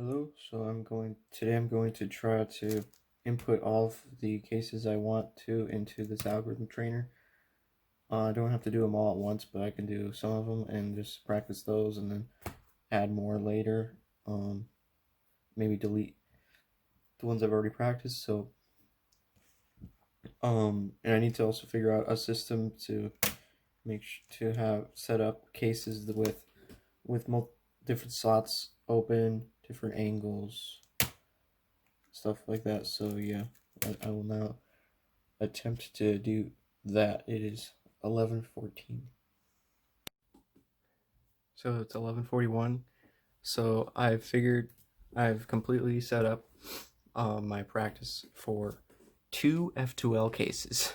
Hello, so today I'm going to try to input all of the cases I want to into this algorithm trainer. I don't have to do them all at once, but I can do some of them and just practice those and then add more later. Maybe delete the ones I've already practiced. And I need to also figure out a system to to have set up cases with different slots open, different angles, stuff like that. So yeah, I will now attempt to do that. It is 11:14. So it's 11:41. So I've completely set up my practice for two F2l cases.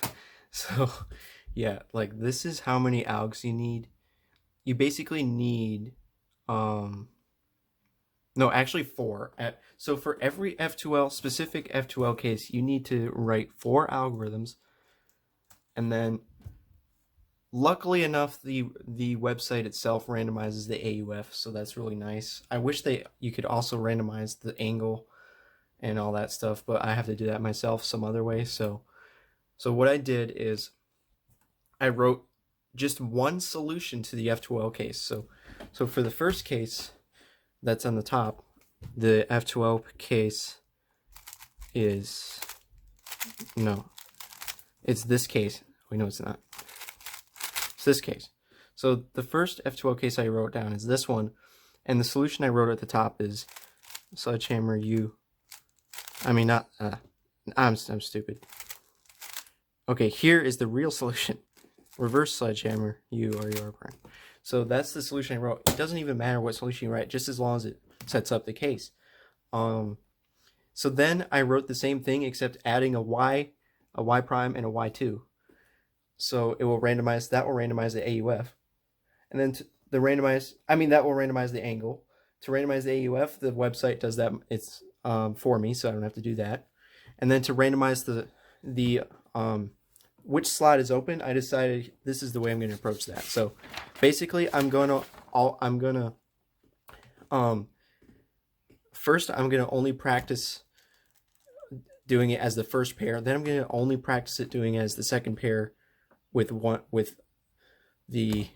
So yeah, like this is how many algs you need. You basically need no, actually four. So for every F2l, specific F2l case, you need to write four algorithms. And then luckily enough, the website itself randomizes the AUF, so that's really nice. I wish you could also randomize the angle and all that stuff, but I have to do that myself some other way. So what I did is I wrote just one solution to the F2l case. So for the first case that's on the top, the F2l case is it's this case. We know it's not. It's this case. So the first F2l case I wrote down is this one, and the solution I wrote at the top is sledgehammer U. I mean, not. I'm stupid. Okay, here is the real solution. Reverse sledgehammer U or U prime. So that's the solution I wrote. It doesn't even matter what solution you write, just as long as it sets up the case. So then I wrote the same thing except adding a Y prime, and a Y2. So it will randomize. That will randomize the AUF, and then that will randomize the angle. To randomize the AUF, the website does that. It's for me, so I don't have to do that. And then to randomize the which slot is open, I decided this is the way I'm going to approach that. So basically, first I'm gonna only practice doing it as the first pair. Then I'm gonna only practice it doing it as the second pair with one of the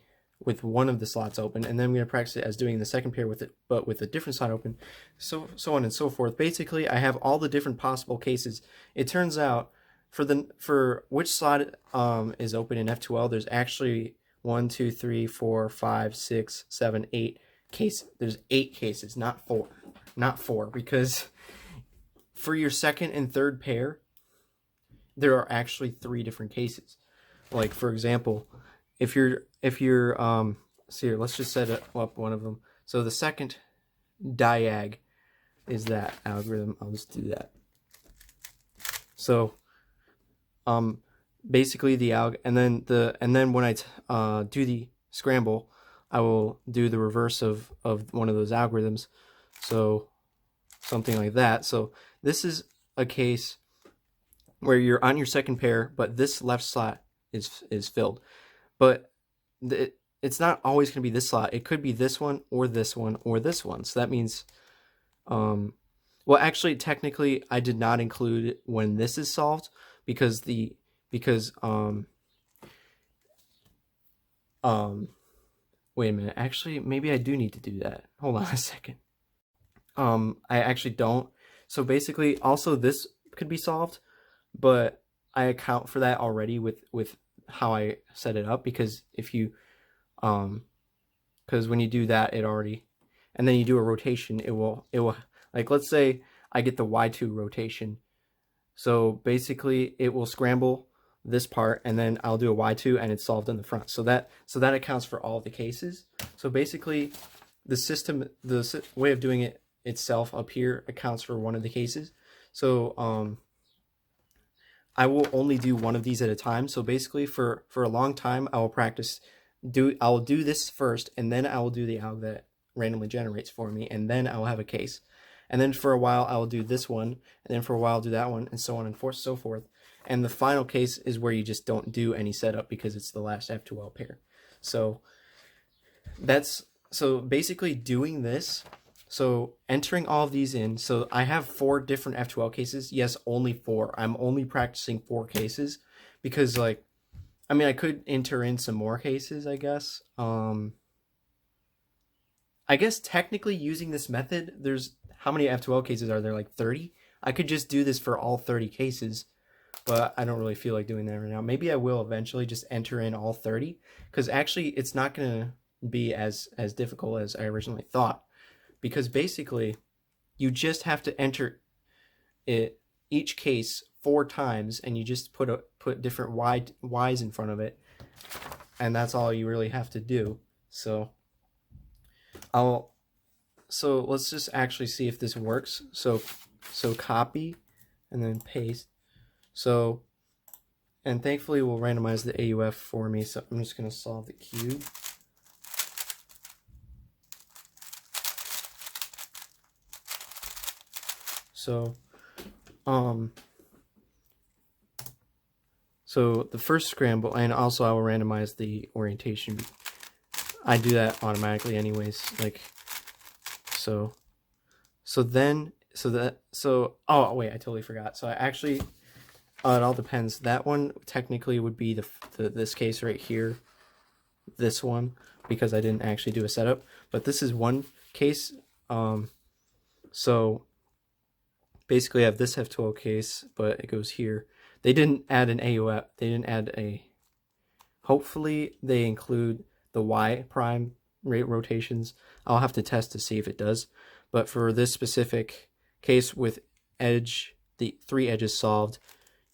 slots open, and then I'm going to practice it as doing the second pair with it, but with a different slot open, so on and so forth. Basically, I have all the different possible cases. It turns out for which slot is open in F2L, there's actually 1, 2, 3, 4, 5, 6, 7, 8 cases. There's 8 cases, not 4, because for your second and third pair, there are actually 3 different cases. Like for example, if you're so here, let's just set up one of them. So the second diag is that algorithm. I'll just do that. So basically the and then when I do the scramble, I will do the reverse of one of those algorithms. So something like that. So this is a case where you're on your second pair, but this left slot is filled. But it's not always going to be this slot. It could be this one or this one or this one. So that means, well, actually, technically, I did not include it when this is solved because wait a minute. Actually, maybe I do need to do that. Hold on a second. I actually don't. So basically, also this could be solved, but I account for that already with how I set it up, because if you because when you do that, it already, and then you do a rotation, it will like, let's say I get the Y2 rotation. So basically it will scramble this part, and then I'll do a Y2 and it's solved in the front. So that accounts for all the cases. So basically the way of doing it itself up here accounts for one of the cases. So I will only do one of these at a time. So basically for a long time, I will I'll do this first, and then I will do the alg that randomly generates for me, and then I will have a case. And then for a while I will do this one, and then for a while I'll do that one, and so on and so forth. And the final case is where you just don't do any setup because it's the last F2L pair. So basically doing this So entering all of these in, so I have 4 different F2L cases. Yes, only 4. I'm only practicing 4 cases because like, I mean, I could enter in some more cases, I guess. I guess technically using this method, there's how many F2L cases are there? Like 30? I could just do this for all 30 cases, but I don't really feel like doing that right now. Maybe I will eventually just enter in all 30 because actually it's not going to be as difficult as I originally thought, because basically you just have to enter it each case 4 times and you just put different y's in front of it, and that's all you really have to do. So let's just actually see if this works. So copy and then paste. So, and thankfully we'll randomize the AUF for me. So I'm just going to solve the cube. So, so the first scramble, and also I will randomize the orientation. I do that automatically anyways. Like, oh wait, I totally forgot. So I actually, it all depends. That one technically would be this case right here, this one, because I didn't actually do a setup. But this is one case. So basically I have this F2L case, but it goes here. They didn't add an AUF. They didn't add a. Hopefully they include the Y prime rate rotations. I'll have to test to see if it does. But for this specific case with the 3 edges solved,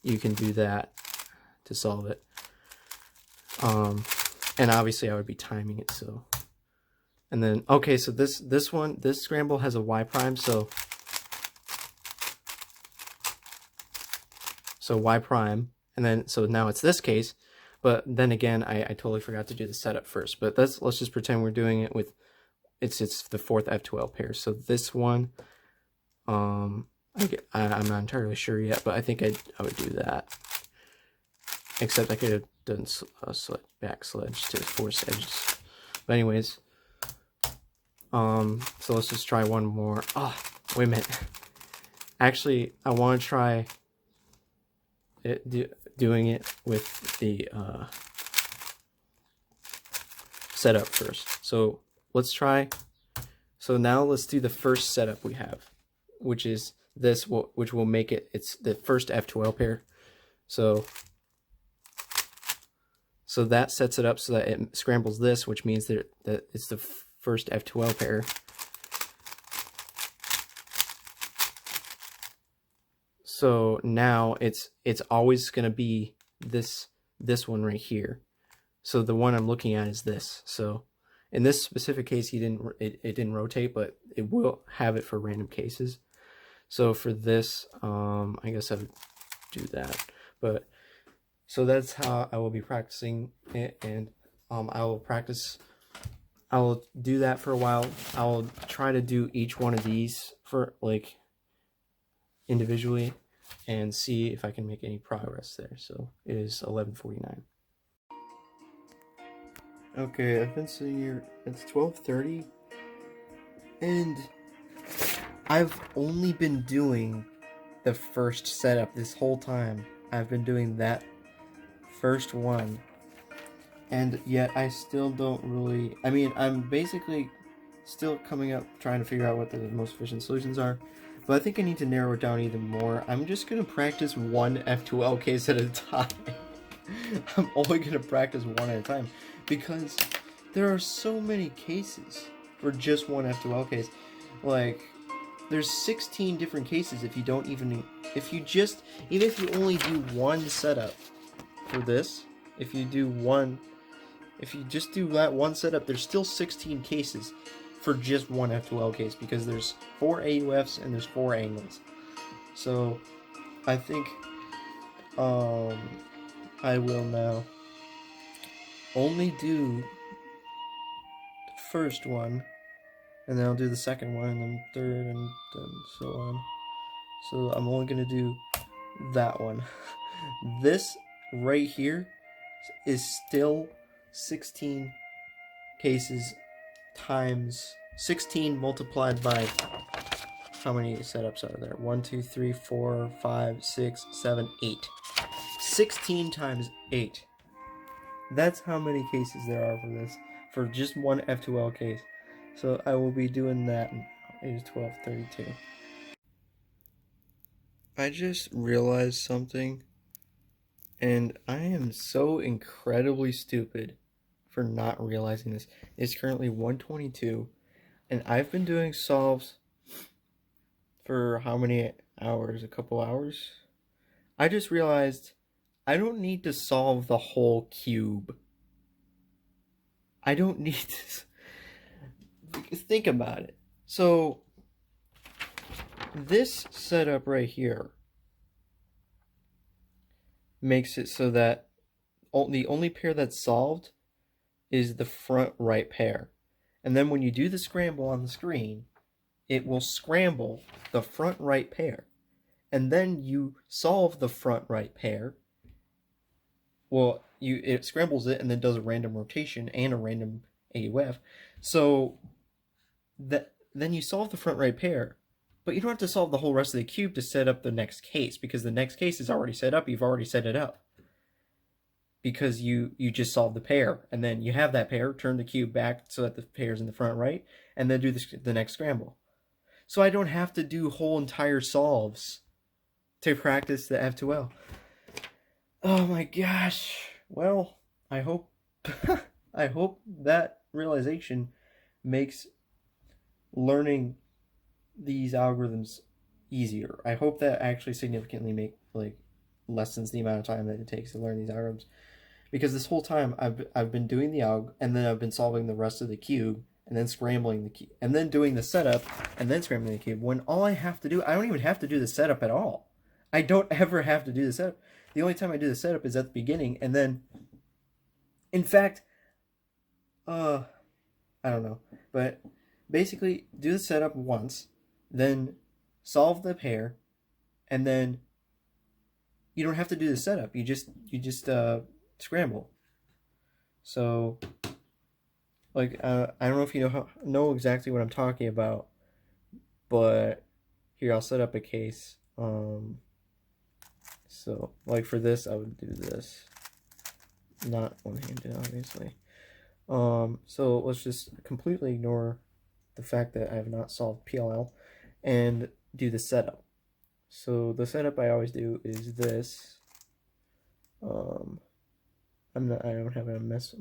you can do that to solve it. And obviously I would be timing it, so. And then, okay, so this scramble has a Y prime, so Y prime, and then, so now it's this case, but then again, I totally forgot to do the setup first, but let's just pretend we're doing it with, it's the 4th F2L pair. So this one, I'm not entirely sure yet, but I think I would do that. Except I could have done a back sledge to force edges. But anyways, so let's just try one more. Oh, wait a minute. Actually, I want to try doing it with the setup first. So let's try. So now let's do the first setup we have, which is this, which will make it, it's the first F2L pair. So that sets it up so that it scrambles this, which means that it's the first F2L pair. So now it's always going to be this one right here. So the one I'm looking at is this. So in this specific case, it didn't rotate, but it will have it for random cases. So for this, I guess I would do that. But so that's how I will be practicing it, and I will do that for a while. I will try to do each one of these for like individually and see if I can make any progress there. So it is 11:49. Okay, I've been sitting here, it's 12:30, and I've only been doing the first setup this whole time. I've been doing that first one, and yet I still don't really, I mean, I'm basically still coming up, trying to figure out what the most efficient solutions are, but I think I need to narrow it down even more. I'm just going to practice one F2L case at a time. I'm only going to practice one at a time, because there are so many cases for just one F2L case. Like, there's 16 different cases if you even if you just one setup for this, if you just do that one setup, there's still 16 cases for just one F2L case, because there's 4 AUFs and there's 4 angles. So I think I will now only do the first one, and then I'll do the second one, and then third, and then so on. So I'm only going to do that one. This right here is still 16 cases times 16 multiplied by how many setups are there? 1, 2, 3, 4, 5, 6, 7, 8. 16 times 8. That's how many cases there are for this, for just one F2L case. So I will be doing that in 1232. I just realized something, and I am so incredibly stupid for not realizing this. It's currently 1:22, and I've been doing solves for how many hours? A couple hours? I just realized I don't need to solve the whole cube. I don't need to think about it. So this setup right here makes it so that the only pair that's solved is the front right pair. And then when you do the scramble on the screen, it will scramble the front right pair. And then you solve the front right pair. Well, it scrambles it and then does a random rotation and a random AUF. So then you solve the front right pair, but you don't have to solve the whole rest of the cube to set up the next case, because the next case is already set up. You've already set it up because you just solve the pair, and then you have that pair, turn the cube back so that the pair's in the front right, and then do the next scramble. So I don't have to do whole entire solves to practice the F2L. Oh my gosh. Well, I hope I hope that realization makes learning these algorithms easier. I hope that actually significantly lessens the amount of time that it takes to learn these algorithms. Because this whole time I've been doing the alg, and then I've been solving the rest of the cube, and then scrambling the cube, and then doing the setup, and then scrambling the cube, when all I have to do, I don't even have to do the setup at all. I don't ever have to do the setup. The only time I do the setup is at the beginning, and then, in fact, I don't know, but basically do the setup once, then solve the pair, and then you don't have to do the setup. You just scramble. So, like, I don't know if you know exactly what I'm talking about, but here, I'll set up a case. So, like, for this, I would do this. Not one-handed, obviously. So let's just completely ignore the fact that I have not solved PLL and do the setup. So the setup I always do is this. I don't have a muscle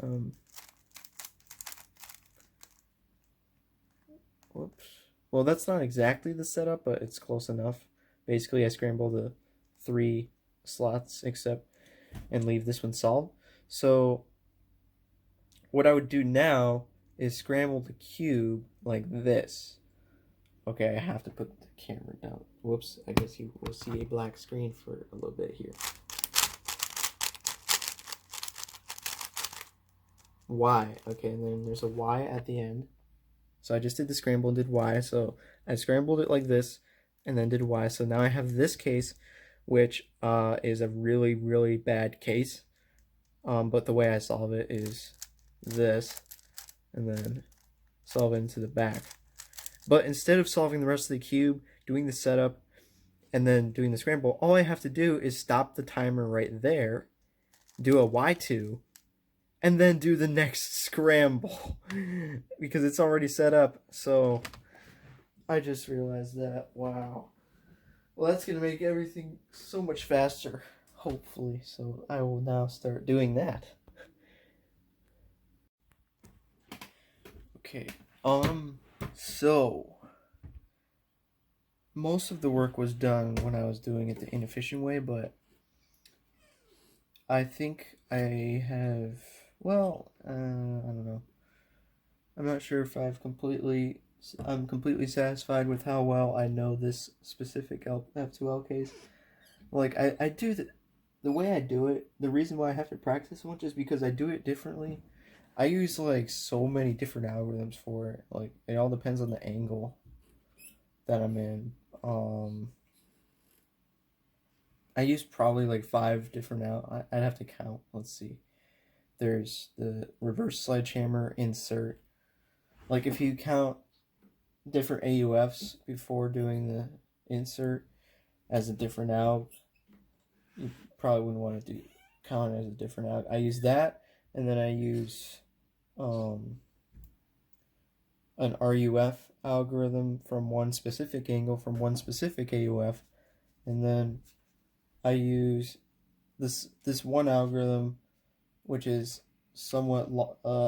memory. Whoops. Well, that's not exactly the setup, but it's close enough. Basically, I scramble the 3 slots and leave this one solved. So what I would do now is scramble the cube like this. Okay, I have to put the camera down. Whoops, I guess you will see a black screen for a little bit here. Y. Okay, and then there's a Y at the end. So I just did the scramble and did Y. So I scrambled it like this and then did Y. So now I have this case, which is a really, really bad case. But the way I solve it is this, and then solve it into the back. But instead of solving the rest of the cube, doing the setup, and then doing the scramble, all I have to do is stop the timer right there, do a Y2, and then do the next scramble because it's already set up. So I just realized that. Wow. Well, that's going to make everything so much faster, hopefully. So I will now start doing that. Okay. So most of the work was done when I was doing it the inefficient way, but I think I have, well, I don't know. I'm not sure if I'm completely satisfied with how well I know this specific F2L case. Like, I do the way I do it, the reason why I have to practice so much is because I do it differently. I use, like, so many different algorithms for it. Like, it all depends on the angle that I'm in. I use probably, like, 5 different I'd have to count. Let's see. There's the reverse sledgehammer insert. like if you count different AUFs before doing the insert as a different alg, you probably wouldn't want to count it as a different alg. I use that, and then I use an RUF algorithm from one specific angle from one specific AUF, and then I use this one algorithm, which is somewhat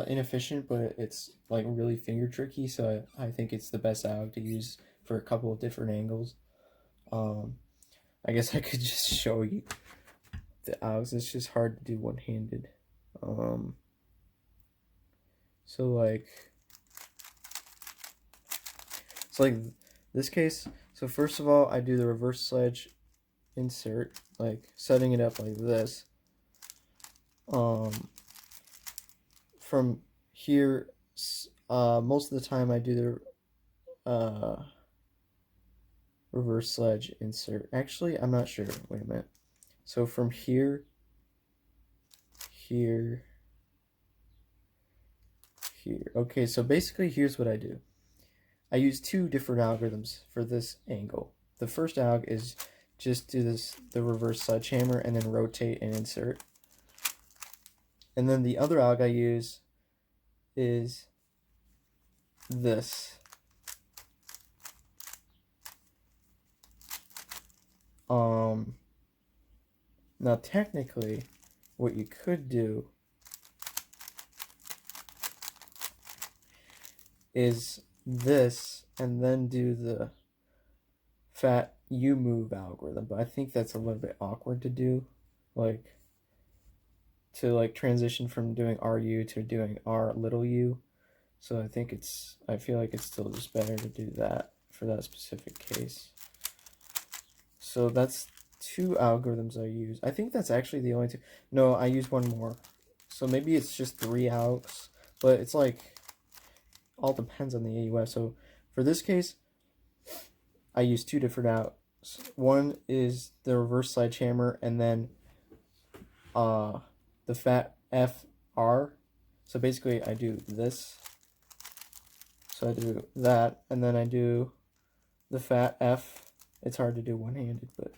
inefficient, but it's like really finger tricky. So I think it's the best alg to use for a couple of different angles. I guess I could just show you the algs. It's just hard to do one-handed. So like this case. So first of all, I do the reverse sledge insert, like setting it up like this. From here, most of the time I do the reverse sledge insert. Actually, I'm not sure. Wait a minute. So from here, here. Okay, so basically here's what I do. I use two different algorithms for this angle. The first alg is just do the reverse sledgehammer and then rotate and insert. And then the other alg I use is this. Now technically, what you could do is this and then do the fat U move algorithm, but I think that's a little bit awkward to do, like to transition from doing RU to doing R little u. So I feel like it's still just better to do that for that specific case. So that's two algorithms I use. I think that's actually the only two. No, I use one more. So maybe it's just 3 algs, but it's like all depends on the AUF. So for this case, I use two different algs. One is the reverse sledgehammer, and then the fat FR. So basically I do this. So I do that, and then I do the fat F. It's hard to do one-handed, but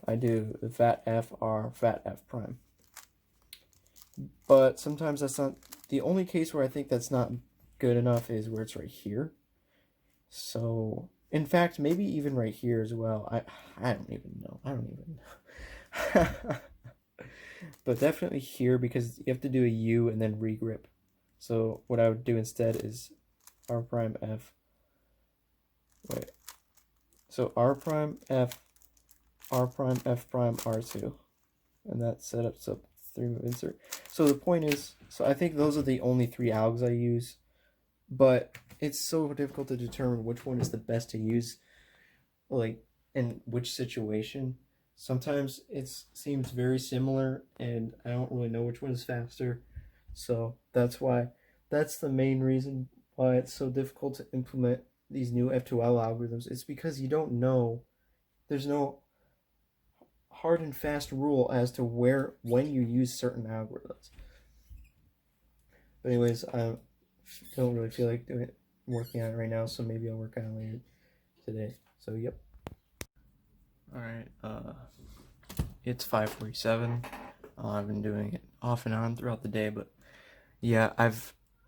I do the fat FR, fat F prime. But sometimes that's not the only case where I think that's not good enough is where it's right here. So in fact, maybe even right here as well. I don't even know. But definitely here, because you have to do a U and then regrip. So what I would do instead is R prime F. Wait. So R prime F, R prime F prime R2, and that setups up 3-move insert. So the point is, so I think those are the only 3 algs I use, but it's so difficult to determine which one is the best to use, like in which situation. Sometimes it seems very similar, and I don't really know which one is faster. So that's the main reason why it's so difficult to implement these new F2l algorithms. It's because you don't know. There's no hard and fast rule as to when you use certain algorithms. But anyways, I don't really feel like working on it right now, so maybe I'll work on it later today. So yep. Alright, it's 5:47. I've been doing it off and on throughout the day, but yeah,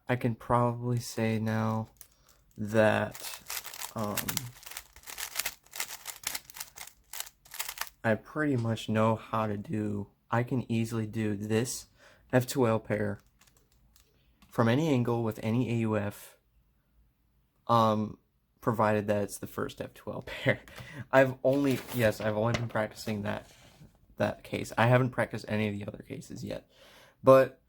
I can probably say now that I pretty much know how to do. I can easily do this F2l pair from any angle with any AUF, provided that it's the first F2l pair. I've only been practicing that case. I haven't practiced any of the other cases yet, but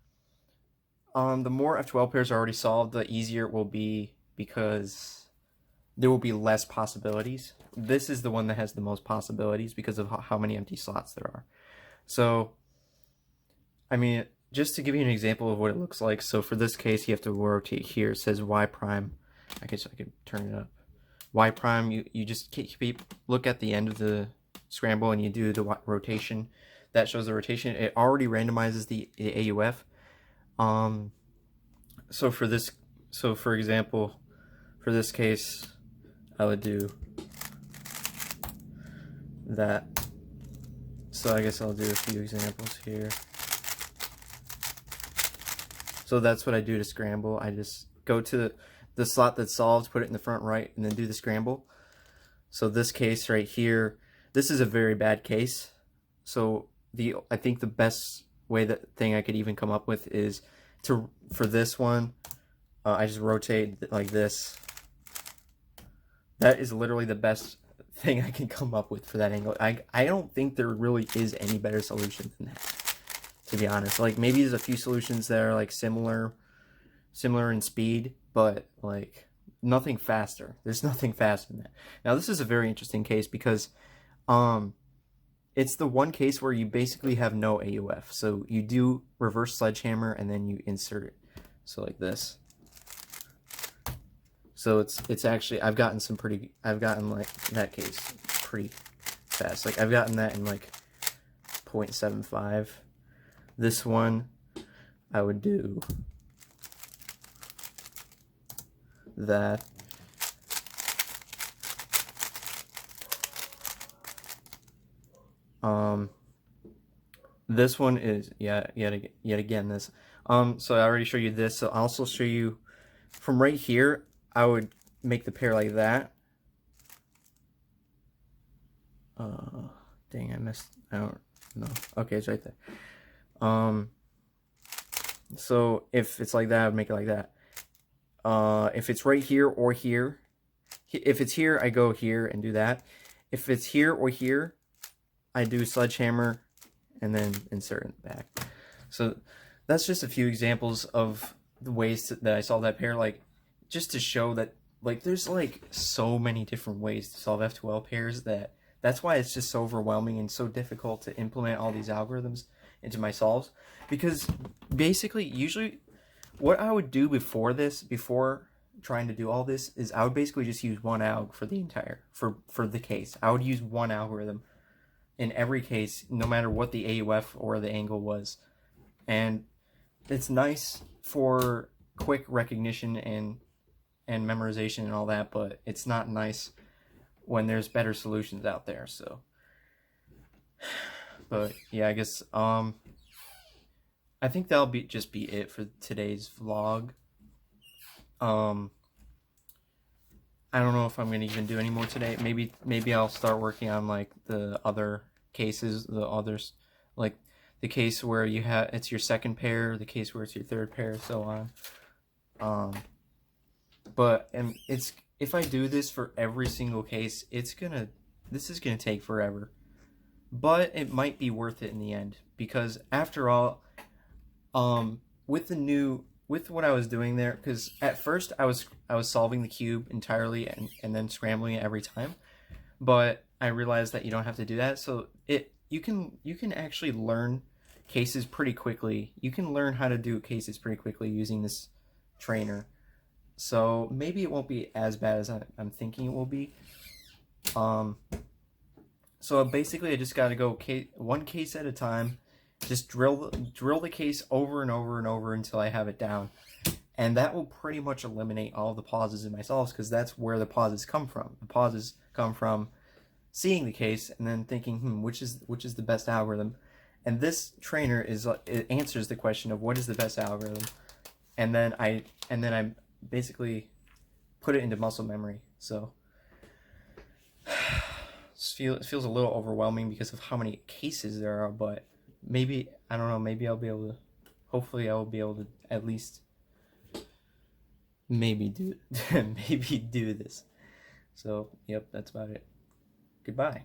the more F2l pairs are already solved, the easier it will be, because there will be less possibilities. This is the one that has the most possibilities because of how many empty slots there are. So, I mean, just to give you an example of what it looks like, so for this case, you have to rotate here. It says Y prime. I guess I could turn it up. Y prime, you just look at the end of the scramble and you do the rotation. That shows the rotation. It already randomizes the AUF. So for this So for example, for this case, I would do that. So I guess I'll do a few examples here. So that's what I do to scramble. I just go to the slot that's solved, put it in the front right, and then do the scramble. So this case right here, this is a very bad case. So I think the best thing I could even come up with is for this one, I just rotate like this. That is literally the best thing I can come up with for that angle. I don't think there really is any better solution than that, to be honest. Like, maybe there's a few solutions that are like similar in speed, but like nothing faster. There's nothing faster than that. Now this is a very interesting case because it's the one case where you basically have no AUF. So you do reverse sledgehammer and then you insert it. So like this. So it's actually, I've gotten like that case pretty fast. Like I've gotten that in like 0.75. This one I would do that. This one is yet again this. So I already showed you this. So I'll also show you from right here. I would make the pair like that. Dang, I missed. I don't know. Okay, it's right there. So if it's like that, I would make it like that. If it's right here or here, if it's here, I go here and do that. If it's here or here, I do sledgehammer and then insert in the back. So that's just a few examples of the ways that I solve that pair. Like, just to show that, like, there's like so many different ways to solve F2l pairs that's why it's just so overwhelming and so difficult to implement all these algorithms into my solves. Because basically, usually what I would do before trying to do all this is I would basically just use one alg for the entire, for the case. I would use one algorithm in every case, no matter what the AUF or the angle was. And it's nice for quick recognition and memorization and all that, but it's not nice when there's better solutions out there. So, but yeah, I guess I think that'll just be it for today's vlog. I don't know if I'm gonna even do any more today. Maybe I'll start working on like the other cases, like the case where it's your second pair, the case where it's your third pair, so on. But if I do this for every single case, this is gonna take forever. But it might be worth it in the end, because after all, with what I was doing there, because at first I was solving the cube entirely and then scrambling it every time, but I realized that you don't have to do that. So you can actually learn cases pretty quickly. You can learn how to do cases pretty quickly using this trainer. So maybe it won't be as bad as I'm thinking it will be. So basically I just got to go one case at a time. Just drill the case over and over and over until I have it down. And that will pretty much eliminate all the pauses in my solves, because that's where the pauses come from. The pauses come from seeing the case and then thinking, which is the best algorithm? And this trainer it answers the question of what is the best algorithm, and then I basically put it into muscle memory. So it feels a little overwhelming because of how many cases there are, but maybe, I don't know, maybe I'll be able to, hopefully I will be able to at least maybe do this. So, yep, that's about it. Goodbye.